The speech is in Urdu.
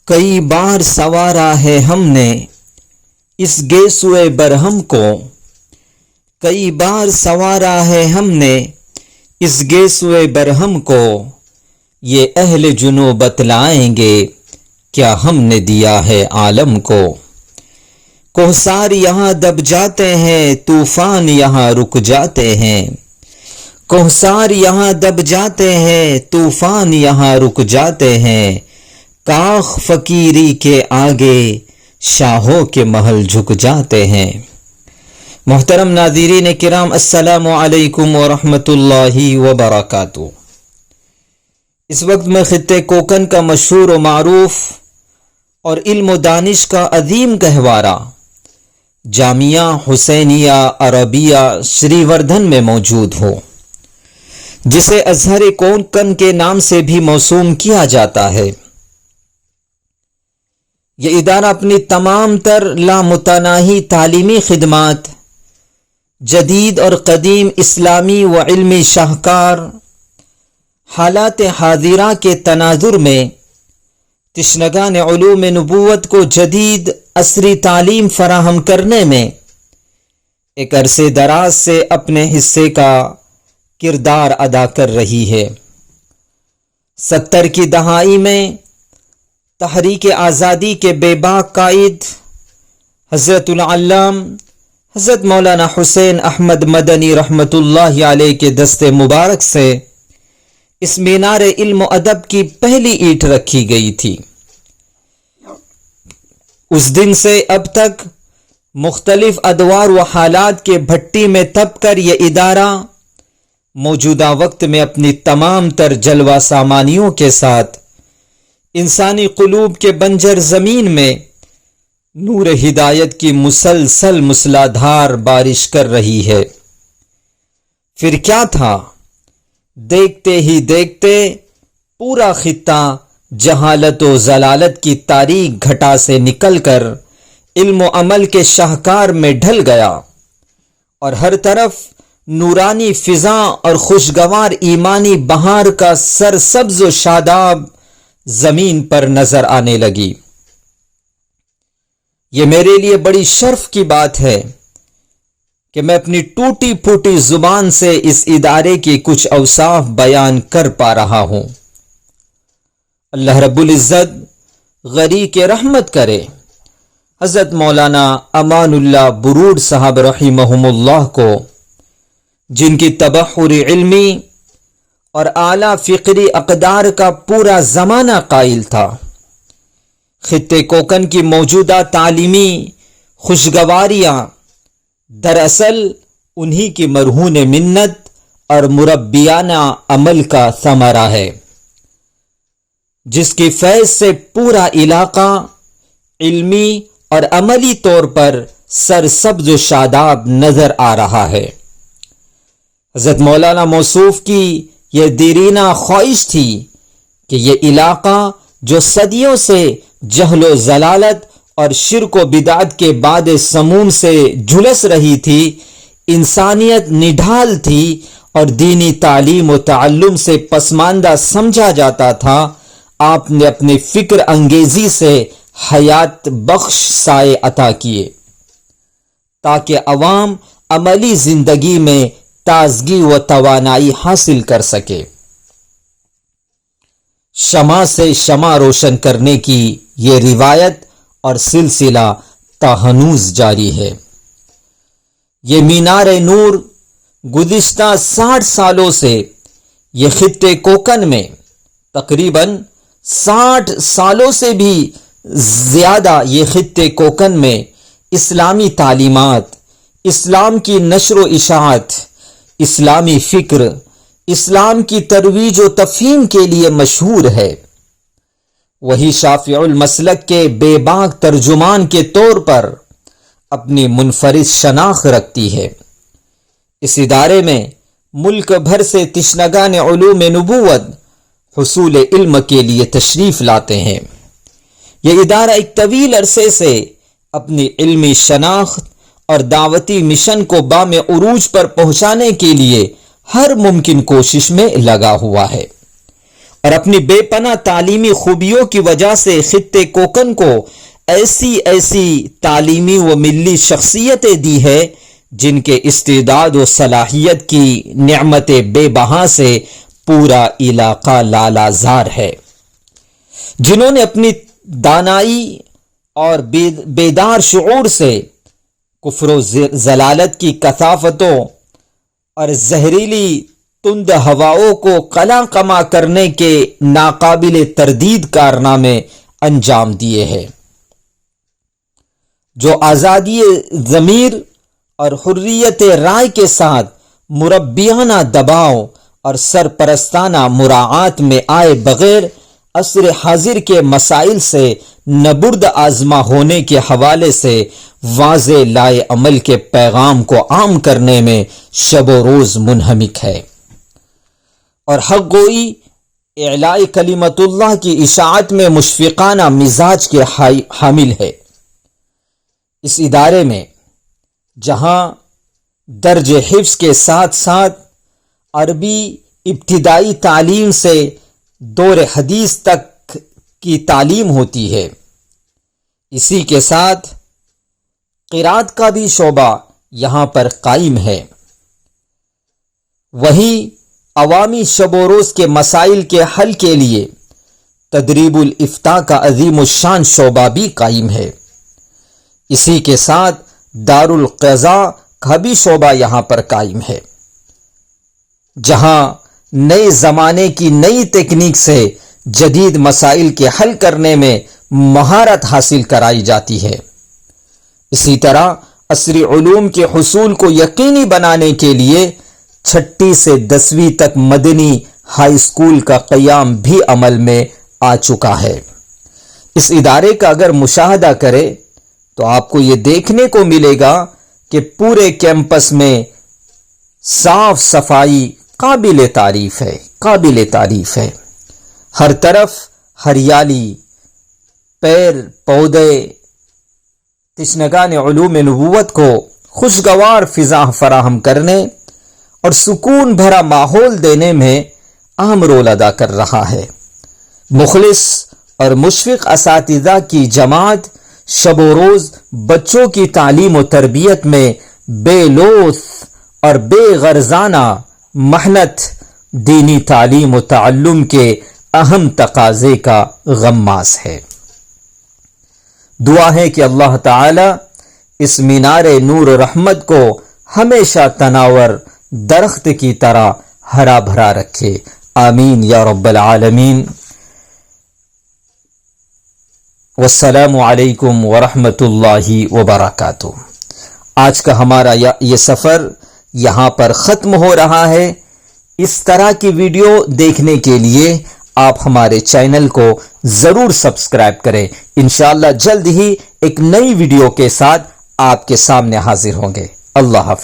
کئی بار سوارا ہے ہم نے اس گیسوئے برہم کو، کئی بار سوارا ہے ہم نے اس گیسوئے برہم کو، یہ اہل جنو بتلائیں گے کیا ہم نے دیا ہے عالم کو۔ کوہسار یہاں دب جاتے ہیں، طوفان یہاں رک جاتے ہیں، کوہسار یہاں دب جاتے ہیں، طوفان یہاں رک جاتے ہیں، کاخ فقیری کے آگے شاہوں کے محل جھک جاتے ہیں۔ محترم ناظرین کرام، السلام علیکم ورحمۃ اللہ وبرکاتہ۔ اس وقت میں خطے کوکن کا مشہور و معروف اور علم و دانش کا عظیم گہوارہ جامعہ حسینیہ عربیہ شری وردھن میں موجود ہو، جسے ازہر کوکن کے نام سے بھی موسوم کیا جاتا ہے۔ یہ ادارہ اپنی تمام تر لامتناہی تعلیمی خدمات، جدید اور قدیم اسلامی و علمی شاہکار حالات حاضرہ کے تناظر میں تشنگان علوم نبوت کو جدید عصری تعلیم فراہم کرنے میں ایک عرصے دراز سے اپنے حصے کا کردار ادا کر رہی ہے۔ 70 کی دہائی میں تحریک آزادی کے بے باک قائد حضرت العلام حضرت مولانا حسین احمد مدنی رحمۃ اللہ علیہ کے دست مبارک سے اس مینار علم و ادب کی پہلی اینٹ رکھی گئی تھی۔ اس دن سے اب تک مختلف ادوار و حالات کے بھٹی میں تپ کر یہ ادارہ موجودہ وقت میں اپنی تمام تر جلوہ سامانیوں کے ساتھ انسانی قلوب کے بنجر زمین میں نور ہدایت کی مسلسل موسلادھار بارش کر رہی ہے۔ پھر کیا تھا، دیکھتے ہی دیکھتے پورا خطہ جہالت و ضلالت کی تاریک گھٹا سے نکل کر علم و عمل کے شاہکار میں ڈھل گیا، اور ہر طرف نورانی فضا اور خوشگوار ایمانی بہار کا سرسبز و شاداب زمین پر نظر آنے لگی۔ یہ میرے لیے بڑی شرف کی بات ہے کہ میں اپنی ٹوٹی پھوٹی زبان سے اس ادارے کی کچھ اوصاف بیان کر پا رہا ہوں۔ اللہ رب العزت غریق رحمت کرے حضرت مولانا امان اللہ برود صاحب رحمہم اللہ کو، جن کی تبحر علمی اور اعلیٰ فکری اقدار کا پورا زمانہ قائل تھا۔ خطے کوکن کی موجودہ تعلیمی خوشگواریاں دراصل انہی کی مرہون منت اور مربیانہ عمل کا ثمرہ ہے، جس کی فیض سے پورا علاقہ علمی اور عملی طور پر سرسبز و شاداب نظر آ رہا ہے۔ حضرت مولانا موصوف کی یہ دیرینہ خواہش تھی کہ یہ علاقہ جو صدیوں سے جہل و ضلالت اور شرک و بدعت کے باد سموم سے جھلس رہی تھی، انسانیت نڈھال تھی اور دینی تعلیم و تعلم سے پسماندہ سمجھا جاتا تھا، آپ نے اپنی فکر انگیزی سے حیات بخش سائے عطا کیے تاکہ عوام عملی زندگی میں تازگی و توانائی حاصل کر سکے۔ شمع سے شمع روشن کرنے کی یہ روایت اور سلسلہ تا ہنوز جاری ہے۔ یہ مینار نور گزشتہ 60 سالوں سے یہ خطے کوکن میں تقریباً 60 سالوں سے بھی زیادہ یہ خطے کوکن میں اسلامی تعلیمات، اسلام کی نشر و اشاعت، اسلامی فکر، اسلام کی ترویج و تفہیم کے لیے مشہور ہے۔ وہی شافع المسلک کے بے باک ترجمان کے طور پر اپنی منفرد شناخت رکھتی ہے۔ اس ادارے میں ملک بھر سے تشنگان علوم نبوت حصول علم کے لیے تشریف لاتے ہیں۔ یہ ادارہ ایک طویل عرصے سے اپنی علمی شناخت اور دعوتی مشن کو بام عروج پر پہنچانے کے لیے ہر ممکن کوشش میں لگا ہوا ہے، اور اپنی بے پناہ تعلیمی خوبیوں کی وجہ سے خطے کوکن کو ایسی تعلیمی و ملی شخصیتیں دی ہے جن کے استعداد و صلاحیت کی نعمت بے بہا سے پورا علاقہ لالازار ہے، جنہوں نے اپنی دانائی اور بیدار شعور سے کفر و ضلالت کی کثافتوں اور زہریلی تند ہواؤں کو قلع قما کرنے کے ناقابل تردید کارنامے انجام دیے ہیں، جو آزادی ضمیر اور حریت رائے کے ساتھ مربیانہ دباؤ اور سرپرستانہ مراعات میں آئے بغیر عصر حاضر کے مسائل سے نبرد آزما ہونے کے حوالے سے واضح لائے عمل کے پیغام کو عام کرنے میں شب و روز منہمک ہے اور حق گوئی اعلاء کلمت اللہ کی اشاعت میں مشفقانہ مزاج کے حامل ہے۔ اس ادارے میں جہاں درج حفظ کے ساتھ ساتھ عربی ابتدائی تعلیم سے دور حدیث تک کی تعلیم ہوتی ہے، اسی کے ساتھ قرات کا بھی شعبہ یہاں پر قائم ہے، وہیں عوامی شب و روز کے مسائل کے حل کے لیے تدریب الافتاء کا عظیم الشان شعبہ بھی قائم ہے، اسی کے ساتھ دار القضاء کا بھی شعبہ یہاں پر قائم ہے، جہاں نئے زمانے کی نئی تکنیک سے جدید مسائل کے حل کرنے میں مہارت حاصل کرائی جاتی ہے۔ اسی طرح عصری علوم کے حصول کو یقینی بنانے کے لیے 6 سے 10ویں تک مدنی ہائی اسکول کا قیام بھی عمل میں آ چکا ہے۔ اس ادارے کا اگر مشاہدہ کرے تو آپ کو یہ دیکھنے کو ملے گا کہ پورے کیمپس میں صاف صفائی قابل تعریف ہے، ہر طرف ہریالی، پیڑ پودے تشنگان علوم نبوت کو خوشگوار فضا فراہم کرنے اور سکون بھرا ماحول دینے میں اہم رول ادا کر رہا ہے۔ مخلص اور مشفق اساتذہ کی جماعت شب و روز بچوں کی تعلیم و تربیت میں بے لوث اور بے غرضانہ محنت دینی تعلیم و تعلم کے اہم تقاضے کا غماز ہے۔ دعا ہے کہ اللہ تعالی اس مینار نور و رحمت کو ہمیشہ تناور درخت کی طرح ہرا بھرا رکھے، آمین یا رب العالمین۔ والسلام علیکم ورحمۃ اللہ وبرکاتہ۔ آج کا ہمارا یہ سفر یہاں پر ختم ہو رہا ہے۔ اس طرح کی ویڈیو دیکھنے کے لیے آپ ہمارے چینل کو ضرور سبسکرائب کریں۔ انشاءاللہ جلد ہی ایک نئی ویڈیو کے ساتھ آپ کے سامنے حاضر ہوں گے۔ اللہ حافظ۔